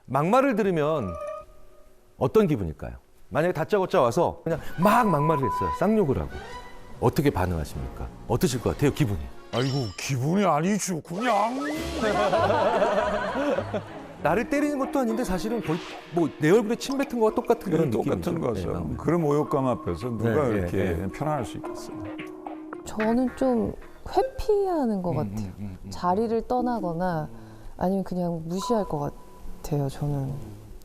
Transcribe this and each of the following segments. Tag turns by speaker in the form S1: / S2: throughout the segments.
S1: 막말을 들으면 어떤 기분일까요? 만약에 다짜고짜 와서 그냥 막 막말을 했어요. 쌍욕을 하고. 어떻게 반응하십니까? 어떠실 것 같아요, 기분이?
S2: 아이고 기분이 아니죠. 그냥
S1: 나를 때리는 것도 아닌데 사실은 거의 뭐 내 얼굴에 침 뱉은 거와 똑같은 그런
S2: 똑같은
S1: 느낌이죠.
S2: 거죠.
S1: 네,
S2: 그런 모욕감 앞에서 누가
S1: 네,
S2: 이렇게
S1: 네.
S2: 편안할 수 있겠어요.
S3: 저는 좀 회피하는 것 같아요. 자리를 떠나거나 아니면 그냥 무시할 것 같아요, 저는.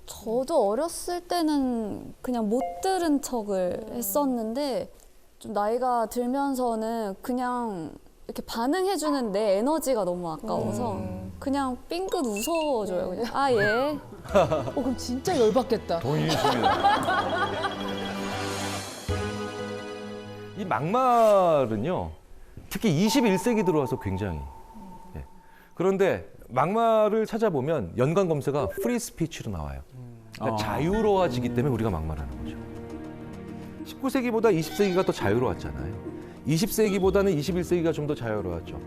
S4: 저도 어렸을 때는 그냥 못 들은 척을 했었는데 좀 나이가 들면서는 그냥 이렇게 반응해주는 내 에너지가 너무 아까워서 그냥 삥긋 웃어줘요. 그냥 아 예.
S3: 그럼 진짜 열받겠다.
S2: 동의십니다.
S1: 이 막말은요, 특히 21세기 들어와서 굉장히. 예. 그런데 막말을 찾아보면 연관 검색어가 프리 스피치로 나와요. 그러니까 자유로워지기 때문에 우리가 막말하는 거죠. 19세기보다 20세기가 더 자유로웠잖아요. 20세기보다는 21세기가 좀 더 자유로웠죠.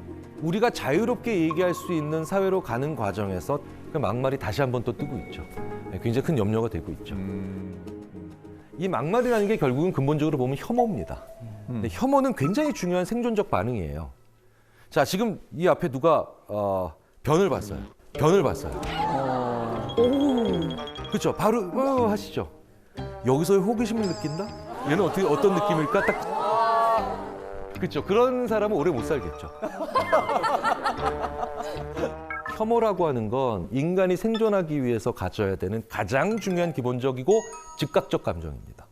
S1: 우리가 자유롭게 얘기할 수 있는 사회로 가는 과정에서 그 막말이 다시 한번 또 뜨고 있죠. 예, 굉장히 큰 염려가 되고 있죠. 이 막말이라는 게 결국은 근본적으로 보면 혐오입니다. 근데 혐오는 굉장히 중요한 생존적 반응이에요. 자, 지금 이 앞에 누가 변을 봤어요. 변을 봤어요. 그렇죠. 바로 하시죠. 여기서의 호기심을 느낀다? 얘는 어떤 느낌일까? 딱. 그렇죠. 그런 사람은 오래 못 살겠죠. 혐오라고 하는 건 인간이 생존하기 위해서 가져야 되는 가장 중요한 기본적이고 즉각적 감정입니다.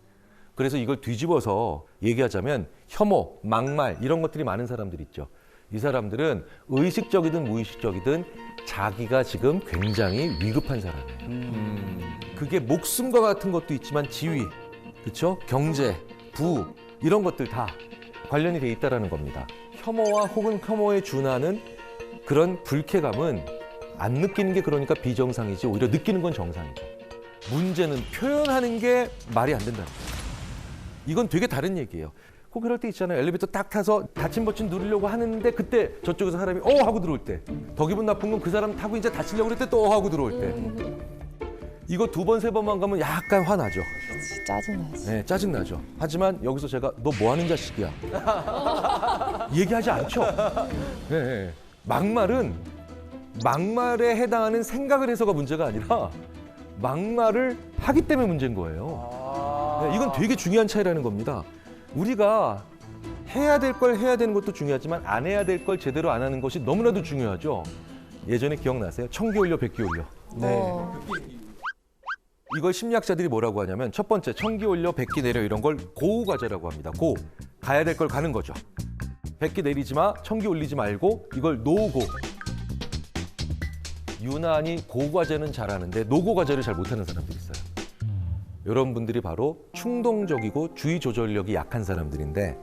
S1: 그래서 이걸 뒤집어서 얘기하자면 혐오, 막말 이런 것들이 많은 사람들이 있죠. 이 사람들은 의식적이든 무의식적이든 자기가 지금 굉장히 위급한 사람이에요. 그게 목숨과 같은 것도 있지만 지위, 그렇죠? 경제, 부 이런 것들 다 관련이 돼 있다라는 겁니다. 혐오와 혹은 혐오에 준하는 그런 불쾌감은 안 느끼는 게 그러니까 비정상이지 오히려 느끼는 건 정상이죠. 문제는 표현하는 게 말이 안 된다는 거예요. 이건 되게 다른 얘기예요. 꼭 그럴 때 있잖아요. 엘리베이터 딱 타서 닫힌 버튼 누르려고 하는데 그때 저쪽에서 사람이 하고 들어올 때. 더 기분 나쁜 건 그 사람 타고 이제 닫히려고 그럴 때 또 하고 들어올 때. 이거 2번, 3번만 가면 약간 화나죠.
S3: 짜증나지.
S1: 네, 짜증나죠. 하지만 여기서 제가 너 뭐 하는 자식이야. 얘기하지 않죠. 네, 네. 막말은 막말에 해당하는 생각을 해서가 문제가 아니라 막말을 하기 때문에 문제인 거예요. 네, 이건 되게 중요한 차이라는 겁니다. 우리가 해야 될 걸 해야 되는 것도 중요하지만 안 해야 될 걸 제대로 안 하는 것이 너무나도 중요하죠. 예전에 기억나세요? 청기 올려, 백기 올려. 이걸 심리학자들이 뭐라고 하냐면 첫 번째 청기 올려, 백기 내려 이런 걸 고우 과제라고 합니다. 고, 가야 될 걸 가는 거죠. 백기 내리지 마, 청기 올리지 말고 이걸 노고. 유난히 고 과제는 잘하는데 노고 과제를 잘 못하는 사람들이 있어요. 이런 분들이 바로 충동적이고 주의 조절력이 약한 사람들인데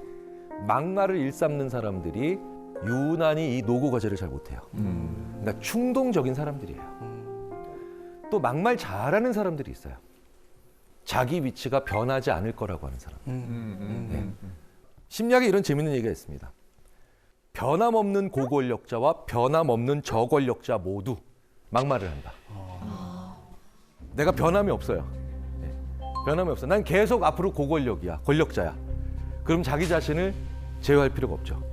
S1: 막말을 일삼는 사람들이 유난히 이 노고 과제를 잘 못해요. 그러니까 충동적인 사람들이에요. 또 막말 잘하는 사람들이 있어요. 자기 위치가 변하지 않을 거라고 하는 사람. 네. 심리학에 이런 재밌는 얘기가 있습니다. 변함없는 고권력자와 변함없는 저권력자 모두 막말을 한다. 내가 변함이 없어요. 네. 변함이 없어. 난 계속 앞으로 고권력이야. 권력자야. 그럼 자기 자신을 제어할 필요가 없죠.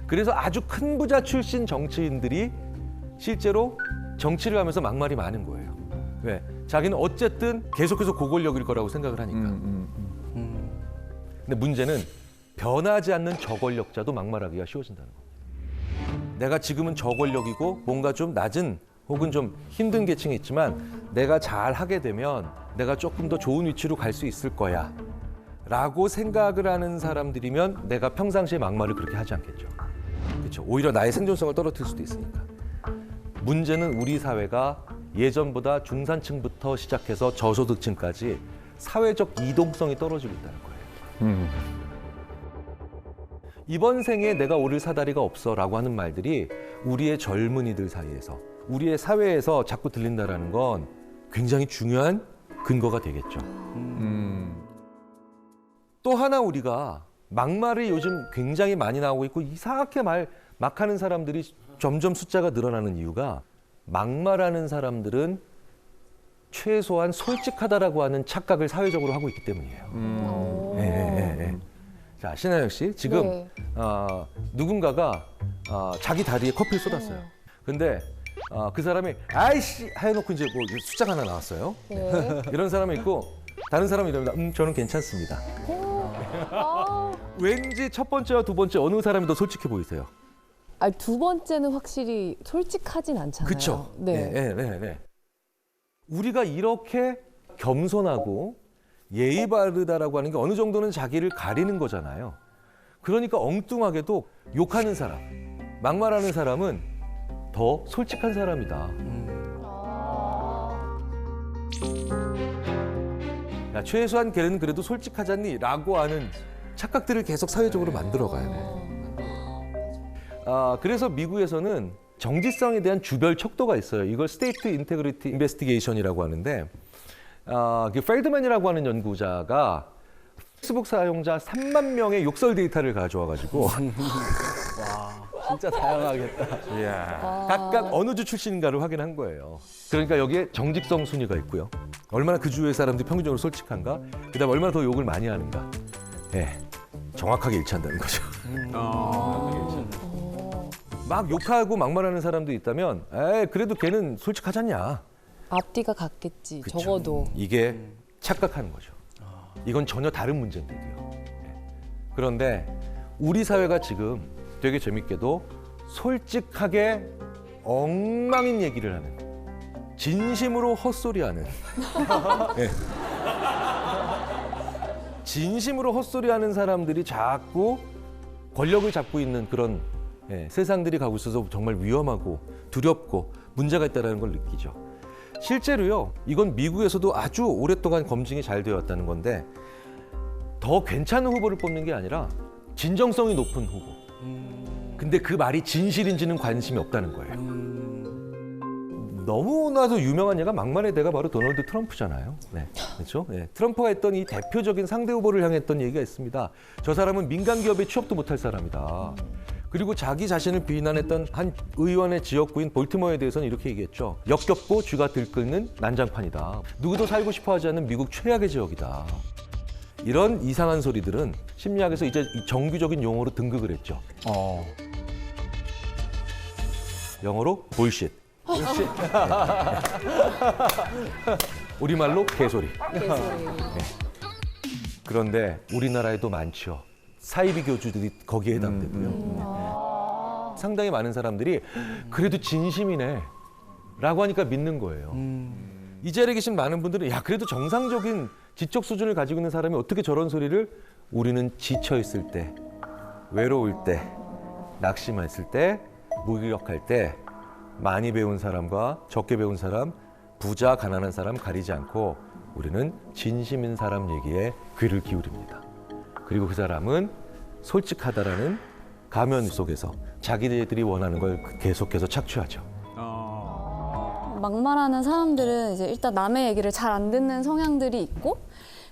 S1: 그래서 아주 큰 부자 출신 정치인들이 실제로 정치를 하면서 막말이 많은 거예요. 왜? 자기는 어쨌든 계속해서 고권력일 거라고 생각을 하니까. 근데 문제는 변하지 않는 저권력자도 막말하기가 쉬워진다는 겁니다. 내가 지금은 저권력이고 뭔가 좀 낮은 혹은 좀 힘든 계층에 있지만 내가 잘 하게 되면 내가 조금 더 좋은 위치로 갈 수 있을 거야 라고 생각을 하는 사람들이면 내가 평상시에 막말을 그렇게 하지 않겠죠. 그렇죠. 오히려 나의 생존성을 떨어뜨릴 수도 있으니까. 문제는 우리 사회가 예전보다 중산층부터 시작해서 저소득층까지 사회적 이동성이 떨어지고 있다는 거예요. 이번 생에 내가 오를 사다리가 없어라고 하는 말들이 우리의 젊은이들 사이에서 우리의 사회에서 자꾸 들린다라는 건 굉장히 중요한 근거가 되겠죠. 또 하나 우리가 막말이 요즘 굉장히 많이 나오고 있고 이상하게 막 하는 사람들이 점점 숫자가 늘어나는 이유가 막말하는 사람들은 최소한 솔직하다라고 하는 착각을 사회적으로 하고 있기 때문이에요. 예. 자, 신하영 씨, 지금
S3: 네.
S1: 누군가가 자기 다리에 커피를 쏟았어요. 근데 그 사람이 아이씨 해놓고 이제 뭐 숫자가 하나 나왔어요.
S3: 네.
S1: 이런 사람이 있고 다른 사람이 이럽니다. 저는 괜찮습니다. 왠지 첫 번째와 두 번째 어느 사람이 더 솔직해 보이세요?
S3: 아, 두 번째는 확실히 솔직하진 않잖아요.
S1: 그렇죠.
S3: 네.
S1: 네. 우리가 이렇게 겸손하고 예의 바르다라고 하는 게 어느 정도는 자기를 가리는 거잖아요. 그러니까 엉뚱하게도 욕하는 사람, 막말하는 사람은 더 솔직한 사람이다. 야, 최소한 걔는 그래도 솔직하잖니? 라고 하는 착각들을 계속 사회적으로 만들어가야 돼. 그래서 미국에서는 정지성에 대한 주별 척도가 있어요. 이걸 스테이트 인테그리티 인베스티게이션이라고 하는데 그 펠드맨이라고 하는 연구자가 페이스북 사용자 3만 명의 욕설 데이터를 가져와가지고
S5: 와, 진짜 다양하겠다.
S2: 이야.
S1: 각각 어느 주 출신인가를 확인한 거예요. 그러니까 여기에 정직성 순위가 있고요. 얼마나 그 주의 사람들이 평균적으로 솔직한가, 그다음 얼마나 더 욕을 많이 하는가. 예, 정확하게 일치한다는 거죠. 막 욕하고 막말하는 사람도 있다면, 그래도 걔는 솔직하잖냐.
S3: 앞뒤가 같겠지.
S1: 그쵸.
S3: 적어도.
S1: 이게 착각하는 거죠. 이건 전혀 다른 문제인데도요. 예. 그런데 우리 사회가 지금 되게 재밌게도 솔직하게 엉망인 얘기를 하는, 진심으로 헛소리하는, 예. 진심으로 헛소리하는 사람들이 자꾸 권력을 잡고 있는 그런 세상들이 가고 있어서 정말 위험하고 두렵고 문제가 있다는 걸 느끼죠. 실제로요, 이건 미국에서도 아주 오랫동안 검증이 잘 되어 왔다는 건데, 더 괜찮은 후보를 뽑는 게 아니라 진정성이 높은 후보. 근데 그 말이 진실인지는 관심이 없다는 거예요. 너무나도 유명한 예가 막말의 대가 바로 도널드 트럼프잖아요. 네, 그렇죠? 네, 트럼프가 했던 이 대표적인 상대 후보를 향했던 얘기가 있습니다. 저 사람은 민간 기업에 취업도 못할 사람이다. 그리고 자기 자신을 비난했던 한 의원의 지역구인 볼티모어에 대해서는 이렇게 얘기했죠. 역겹고 쥐가 들끓는 난장판이다. 누구도 살고 싶어 하지 않는 미국 최악의 지역이다. 이런 이상한 소리들은 심리학에서 이제 정규적인 용어로 등극을 했죠. 영어로 bullshit. 우리말로 개소리. 그런데 우리나라에도 많죠. 사이비 교주들이 거기에 해당되고요. 상당히 많은 사람들이 그래도 진심이네 라고 하니까 믿는 거예요. 이 자리에 계신 많은 분들은 야, 그래도 정상적인 지적 수준을 가지고 있는 사람이 어떻게 저런 소리를. 우리는 지쳐 있을 때, 외로울 때, 낙심했을 때, 무기력할 때 많이 배운 사람과 적게 배운 사람, 부자 가난한 사람 가리지 않고 우리는 진심인 사람 얘기에 귀를 기울입니다. 그리고 그 사람은 솔직하다라는 가면 속에서 자기들이 원하는 걸 계속해서 착취하죠.
S4: 막말하는 사람들은 이제 일단 남의 얘기를 잘 안 듣는 성향들이 있고,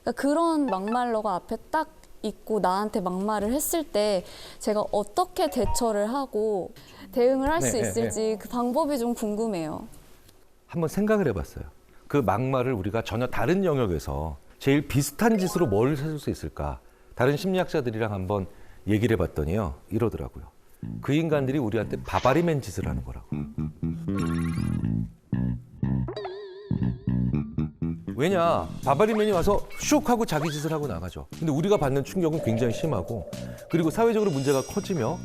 S4: 그러니까 그런 막말러가 앞에 딱 있고 나한테 막말을 했을 때 제가 어떻게 대처를 하고 대응을 할 수 있을지 그 방법이 좀 궁금해요.
S1: 한번 생각을 해봤어요. 그 막말을 우리가 전혀 다른 영역에서 제일 비슷한 짓으로 뭘 해줄 수 있을까? 다른 심리학자들이랑 한번 얘기를 해봤더니요, 이러더라고요. 그 인간들이 우리한테 바바리맨 짓을 하는 거라고. 왜냐, 바바리맨이 와서 슉 하고 자기 짓을 하고 나가죠. 근데 우리가 받는 충격은 굉장히 심하고, 그리고 사회적으로 문제가 커지며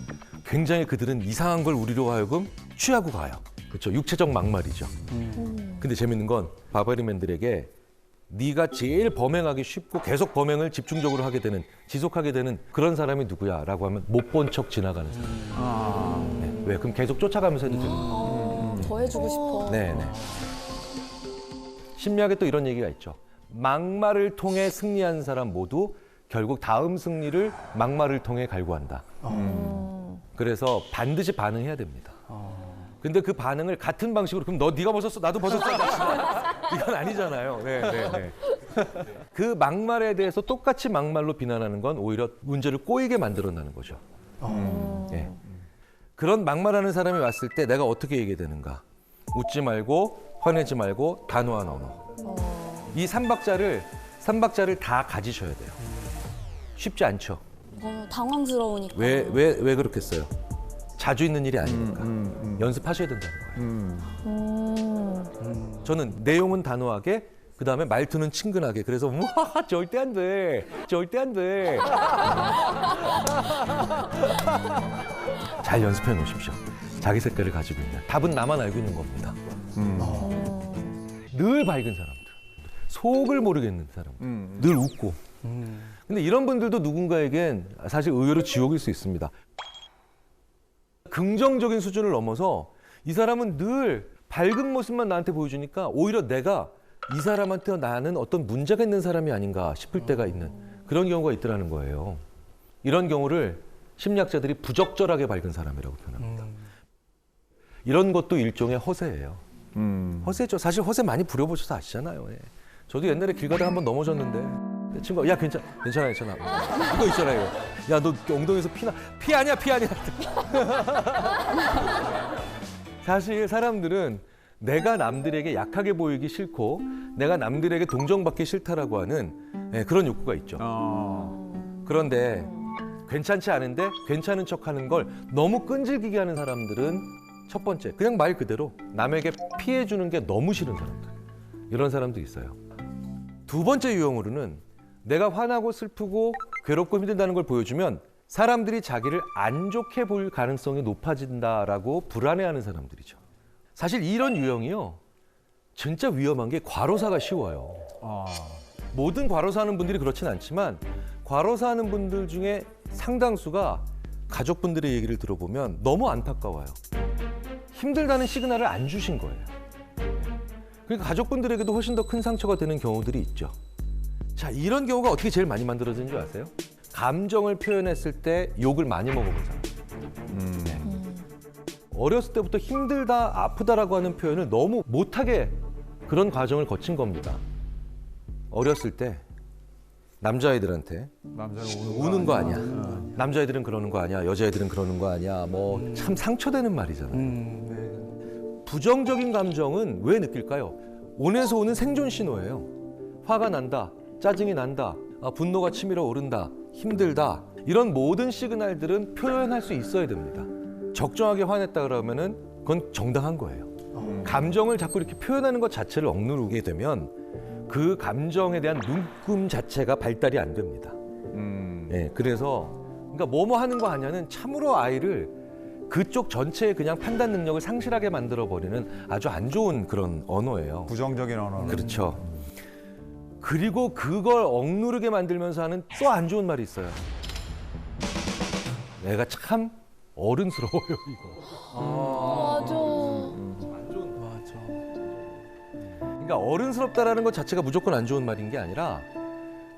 S1: 굉장히 그들은 이상한 걸 우리로 하여금 취하고 가요. 그렇죠. 육체적 막말이죠. 근데 재밌는 건 바바리맨들에게 네가 제일 범행하기 쉽고 계속 범행을 집중적으로 하게 되는, 지속하게 되는 그런 사람이 누구야? 라고 하면 못 본 척 지나가는 사람. 네. 왜? 그럼 계속 쫓아가면서 해도 되는 거예요.
S4: 더 해주고 싶어.
S1: 네네. 심리학에 또 이런 얘기가 있죠. 막말을 통해 승리한 사람 모두 결국 다음 승리를 막말을 통해 갈구한다. 그래서 반드시 반응해야 됩니다. 근데 그 반응을 같은 방식으로, 그럼 네가 벗었어, 나도 벗었어. 이건 아니잖아요. 네. 그 막말에 대해서 똑같이 막말로 비난하는 건 오히려 문제를 꼬이게 만들어내는 거죠. 네. 그런 막말하는 사람이 왔을 때 내가 어떻게 얘기해야 되는가? 웃지 말고 화내지 말고 단호한 언어. 이 삼박자를 다 가지셔야 돼요. 쉽지 않죠.
S4: 당황스러우니까.
S1: 왜 그렇겠어요? 자주 있는 일이 아니니까 연습하셔야 된다는 거예요. 저는 내용은 단호하게, 그 다음에 말투는 친근하게. 그래서 우와 절대 안 돼, 절대 안 돼. 잘 연습해 놓으십시오. 자기 색깔을 가지고 있는. 답은 나만 알고 있는 겁니다. 늘 밝은 사람들, 속을 모르겠는 사람들, 늘 웃고. 근데 이런 분들도 누군가에겐 사실 의외로 지옥일 수 있습니다. 긍정적인 수준을 넘어서 이 사람은 늘 밝은 모습만 나한테 보여주니까 오히려 내가 이 사람한테 나는 어떤 문제가 있는 사람이 아닌가 싶을 때가 있는 그런 경우가 있더라는 거예요. 이런 경우를 심리학자들이 부적절하게 밝은 사람이라고 표현합니다. 이런 것도 일종의 허세예요. 허세죠. 사실 허세 많이 부려보셔서 아시잖아요. 예. 저도 옛날에 길 가다가 한번 넘어졌는데 내 친구가 야 괜찮아 이거 있잖아요. 야 너 엉덩이에서 피 아니야. 사실 사람들은 내가 남들에게 약하게 보이기 싫고 내가 남들에게 동정받기 싫다라고 하는 그런 욕구가 있죠. 그런데 괜찮지 않은데 괜찮은 척하는 걸 너무 끈질기게 하는 사람들은 첫 번째 그냥 말 그대로 남에게 피해 주는 게 너무 싫은 사람들, 이런 사람도 있어요. 두 번째 유형으로는 내가 화나고 슬프고 괴롭고 힘들다는 걸 보여주면 사람들이 자기를 안 좋게 볼 가능성이 높아진다라고 불안해하는 사람들이죠. 사실 이런 유형이요, 진짜 위험한 게 과로사가 쉬워요. 모든 과로사하는 분들이 그렇진 않지만 과로사하는 분들 중에 상당수가 가족분들의 얘기를 들어보면 너무 안타까워요. 힘들다는 시그널을 안 주신 거예요. 그러니까 가족분들에게도 훨씬 더 큰 상처가 되는 경우들이 있죠. 자, 이런 경우가 어떻게 제일 많이 만들어지는 줄 아세요? 감정을 표현했을 때 욕을 많이 먹어본 사람. 네. 어렸을 때부터 힘들다, 아프다라고 하는 표현을 너무 못하게 그런 과정을 거친 겁니다. 어렸을 때 남자애들한테 우는 거 아니야. 남자애들은 그러는 거 아니야. 여자애들은 그러는 거 아니야. 뭐 참 상처되는 말이잖아요. 부정적인 감정은 왜 느낄까요? 온에서 오는 생존 신호예요. 화가 난다, 짜증이 난다, 분노가 치밀어 오른다, 힘들다. 이런 모든 시그널들은 표현할 수 있어야 됩니다. 적정하게 화냈다 그러면은 그건 정당한 거예요. 감정을 자꾸 이렇게 표현하는 것 자체를 억누르게 되면 그 감정에 대한 눈금 자체가 발달이 안 됩니다. 예, 그래서 그러니까 뭐뭐 하는 거 아니야는 참으로 아이를 그쪽 전체의 그냥 판단 능력을 상실하게 만들어 버리는 아주 안 좋은 그런 언어예요.
S2: 부정적인 언어.
S1: 그렇죠. 그리고 그걸 억누르게 만들면서 하는 또 안 좋은 말이 있어요. 내가 참 어른스러워요, 이거.
S3: 맞아.
S1: 그러니까 어른스럽다라는 것 자체가 무조건 안 좋은 말인 게 아니라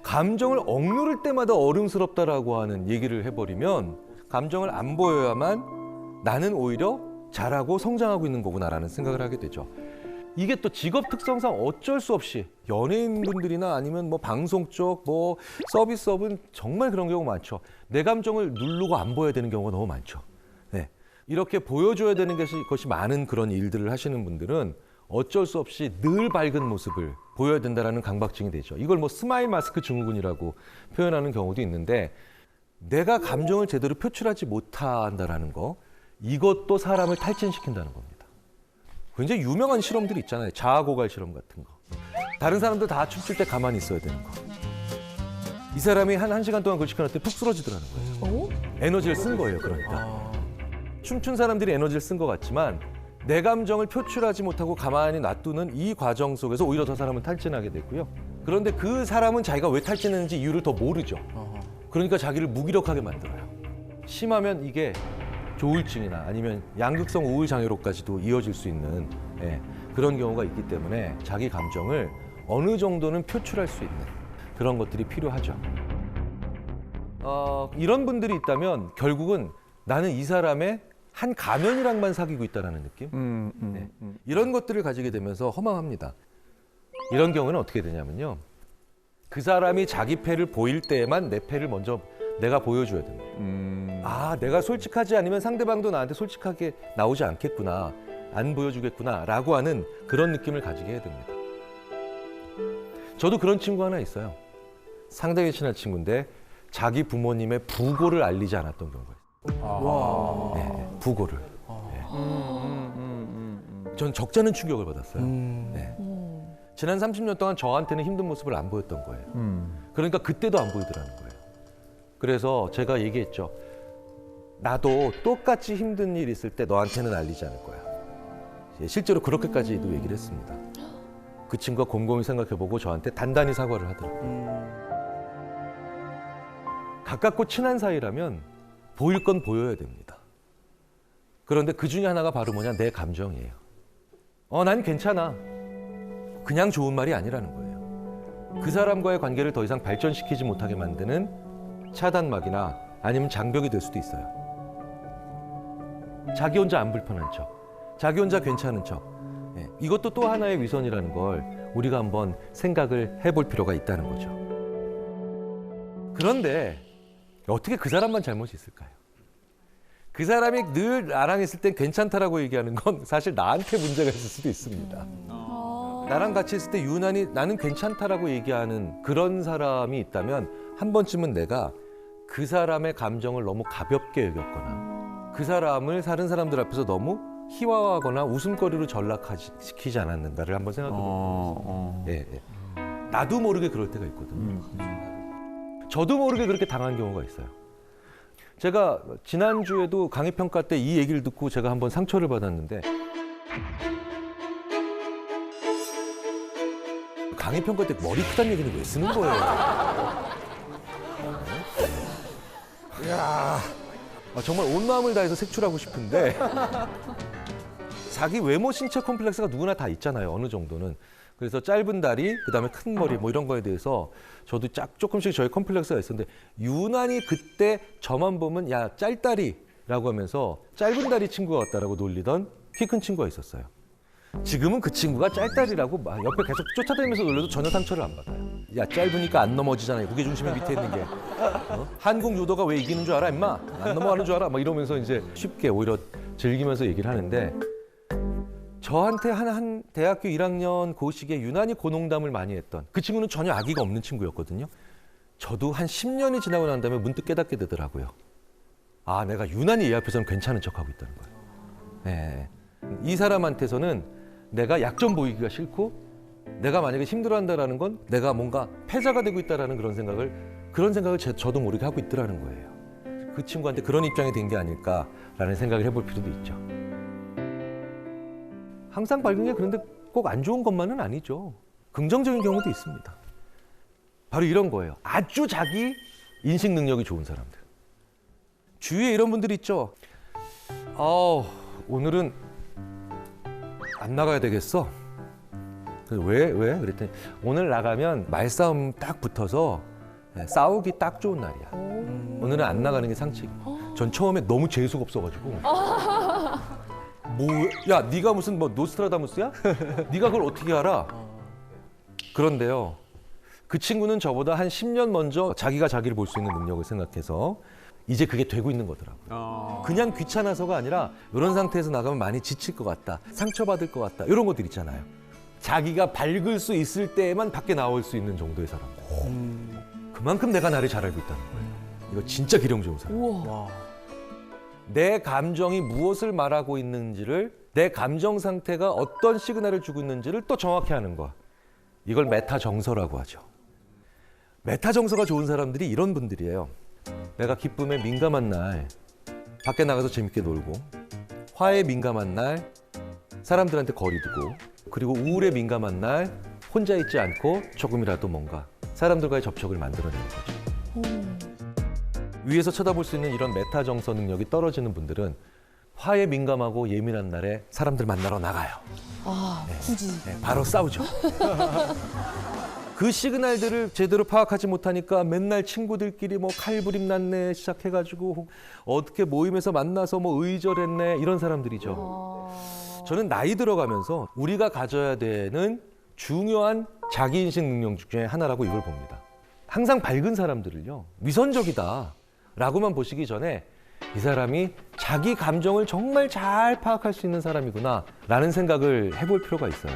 S1: 감정을 억누를 때마다 어른스럽다라고 하는 얘기를 해버리면 감정을 안 보여야만 나는 오히려 잘하고 성장하고 있는 거구나라는 생각을 하게 되죠. 이게 또 직업 특성상 어쩔 수 없이 연예인분들이나 아니면 뭐 방송 쪽, 뭐 서비스업은 정말 그런 경우가 많죠. 내 감정을 누르고 안 보여야 되는 경우가 너무 많죠. 네. 이렇게 보여줘야 되는 것이 많은 그런 일들을 하시는 분들은 어쩔 수 없이 늘 밝은 모습을 보여야 된다는 강박증이 되죠. 이걸 뭐 스마일 마스크 증후군이라고 표현하는 경우도 있는데 내가 감정을 제대로 표출하지 못한다는 거, 이것도 사람을 탈진시킨다는 겁니다. 굉장히 유명한 실험들이 있잖아요. 자아고갈 실험 같은 거. 다른 사람들 다 춤출 때 가만히 있어야 되는 거. 이 사람이 한 1시간 동안 그걸 시켜놨더니 푹 쓰러지더라는 거예요. 에너지를 쓴 거예요, 그러니까. 춤춘 사람들이 에너지를 쓴 것 같지만 내 감정을 표출하지 못하고 가만히 놔두는 이 과정 속에서 오히려 더 사람은 탈진하게 되고요. 그런데 그 사람은 자기가 왜 탈진했는지 이유를 더 모르죠. 그러니까 자기를 무기력하게 만들어요. 심하면 이게 조울증이나 아니면 양극성 우울 장애로까지도 이어질 수 있는 그런 경우가 있기 때문에 자기 감정을 어느 정도는 표출할 수 있는 그런 것들이 필요하죠. 이런 분들이 있다면 결국은 나는 이 사람의 한 가면이랑만 사귀고 있다는 느낌? 네. 이런 것들을 가지게 되면서 허망합니다. 이런 경우는 어떻게 되냐면요. 그 사람이 자기 패를 보일 때에만 내 패를 먼저 내가 보여줘야 됩니다. 아, 내가 솔직하지 않으면 상대방도 나한테 솔직하게 나오지 않겠구나. 안 보여주겠구나라고 하는 그런 느낌을 가지게 해야 됩니다. 저도 그런 친구 하나 있어요. 상당히 친한 친구인데 자기 부모님의 부고를 알리지 않았던 경우가 있어요. 네, 부고를. 전 적잖은 충격을 받았어요. 네. 지난 30년 동안 저한테는 힘든 모습을 안 보였던 거예요. 그러니까 그때도 안 보이더라는 거예요. 그래서 제가 얘기했죠. 나도 똑같이 힘든 일 있을 때 너한테는 알리지 않을 거야. 실제로 그렇게까지도 얘기를 했습니다. 그 친구가 곰곰이 생각해보고 저한테 단단히 사과를 하더라고요. 가깝고 친한 사이라면 보일 건 보여야 됩니다. 그런데 그 중에 하나가 바로 뭐냐? 내 감정이에요. 난 괜찮아. 그냥 좋은 말이 아니라는 거예요. 그 사람과의 관계를 더 이상 발전시키지 못하게 만드는 차단막이나 아니면 장벽이 될 수도 있어요. 자기 혼자 안 불편한 척, 자기 혼자 괜찮은 척. 이것도 또 하나의 위선이라는 걸 우리가 한번 생각을 해볼 필요가 있다는 거죠. 그런데 어떻게 그 사람만 잘못이 있을까요? 그 사람이 늘 나랑 있을 땐 괜찮다라고 얘기하는 건 사실 나한테 문제가 있을 수도 있습니다. 나랑 같이 있을 때 유난히 나는 괜찮다라고 얘기하는 그런 사람이 있다면 한 번쯤은 내가 그 사람의 감정을 너무 가볍게 여겼거나 그 사람을 다른 사람들 앞에서 너무 희화화하거나 웃음거리로 전락시키지 않았는가를 한번 생각해 보면 나도 모르게 그럴 때가 있거든요. 저도 모르게 그렇게 당한 경우가 있어요. 제가 지난주에도 강의평가 때 이 얘기를 듣고 제가 한번 상처를 받았는데 강의평가 때 머리 크다는 얘기는 왜 쓰는 거예요? 이야, 정말 온 마음을 다해서 색출하고 싶은데 자기 외모 신체 콤플렉스가 누구나 다 있잖아요. 어느 정도는. 그래서 짧은 다리, 그다음에 큰 머리 뭐 이런 거에 대해서 저도 조금씩 저희 콤플렉스가 있었는데 유난히 그때 저만 보면 야 짤다리라고 하면서 짧은 다리 친구 같다라고 놀리던 키 큰 친구가 있었어요. 지금은 그 친구가 짤다리라고 막 옆에 계속 쫓아다니면서 놀려도 전혀 상처를 안 받아요. 야 짧으니까 안 넘어지잖아요. 무게중심이 밑에 있는 게. 한국 유도가 왜 이기는 줄 알아 임마? 안 넘어가는 줄 알아? 막 이러면서 이제 쉽게 오히려 즐기면서 얘기를 하는데 저한테 한 대학교 1학년 그 시기에 유난히 고농담을 많이 했던 그 친구는 전혀 악의가 없는 친구였거든요. 저도 한 10년이 지나고 난 다음에 문득 깨닫게 되더라고요. 아, 내가 유난히 얘 앞에서는 괜찮은 척하고 있다는 거예요. 네. 이 사람한테서는 내가 약점 보이기가 싫고 내가 만약에 힘들어한다라는 건 내가 뭔가 패자가 되고 있다라는 그런 생각을 저도 모르게 하고 있더라는 거예요. 그 친구한테 그런 입장이 된 게 아닐까라는 생각을 해볼 필요도 있죠. 항상 밝은 게 그런데 꼭 안 좋은 것만은 아니죠. 긍정적인 경우도 있습니다. 바로 이런 거예요. 아주 자기 인식 능력이 좋은 사람들. 주위에 이런 분들이 있죠. 오늘은 안 나가야 되겠어. 그래서 왜? 그랬더니 오늘 나가면 말싸움 딱 붙어서 싸우기 딱 좋은 날이야. 오늘은 안 나가는 게 상책이야. 전 처음에 너무 재수가 없어가지고 야, 네가 무슨 노스트라다무스야? 네가 그걸 어떻게 알아? 그런데요, 그 친구는 저보다 한 10년 먼저 자기가 자기를 볼 수 있는 능력을 생각해서 이제 그게 되고 있는 거더라고요. 그냥 귀찮아서가 아니라 이런 상태에서 나가면 많이 지칠 것 같다, 상처받을 것 같다, 이런 것들 있잖아요. 자기가 밝을 수 있을 때에만 밖에 나올 수 있는 정도의 사람들. 그만큼 내가 나를 잘 알고 있다는 거예요. 이거 진짜 기령 좋은 사람. 내 감정이 무엇을 말하고 있는지를, 내 감정 상태가 어떤 시그널을 주고 있는지를 또 정확히 아는 거. 이걸 메타 정서라고 하죠. 메타 정서가 좋은 사람들이 이런 분들이에요. 내가 기쁨에 민감한 날 밖에 나가서 재밌게 놀고, 화에 민감한 날 사람들한테 거리 두고, 그리고 우울에 민감한 날 혼자 있지 않고 조금이라도 뭔가 사람들과의 접촉을 만들어내는 거죠. 위에서 쳐다볼 수 있는 이런 메타 정서 능력이 떨어지는 분들은 화에 민감하고 예민한 날에 사람들 만나러 나가요.
S3: 굳이.
S1: 바로 싸우죠. 그 시그널들을 제대로 파악하지 못하니까 맨날 친구들끼리 칼부림 났네 시작해가지고 어떻게 모임에서 만나서 의절했네 이런 사람들이죠. 저는 나이 들어가면서 우리가 가져야 되는 중요한 자기인식 능력 중에 하나라고 이걸 봅니다. 항상 밝은 사람들을요, 위선적이다 라고만 보시기 전에 이 사람이 자기 감정을 정말 잘 파악할 수 있는 사람이구나라는 생각을 해볼 필요가 있어요.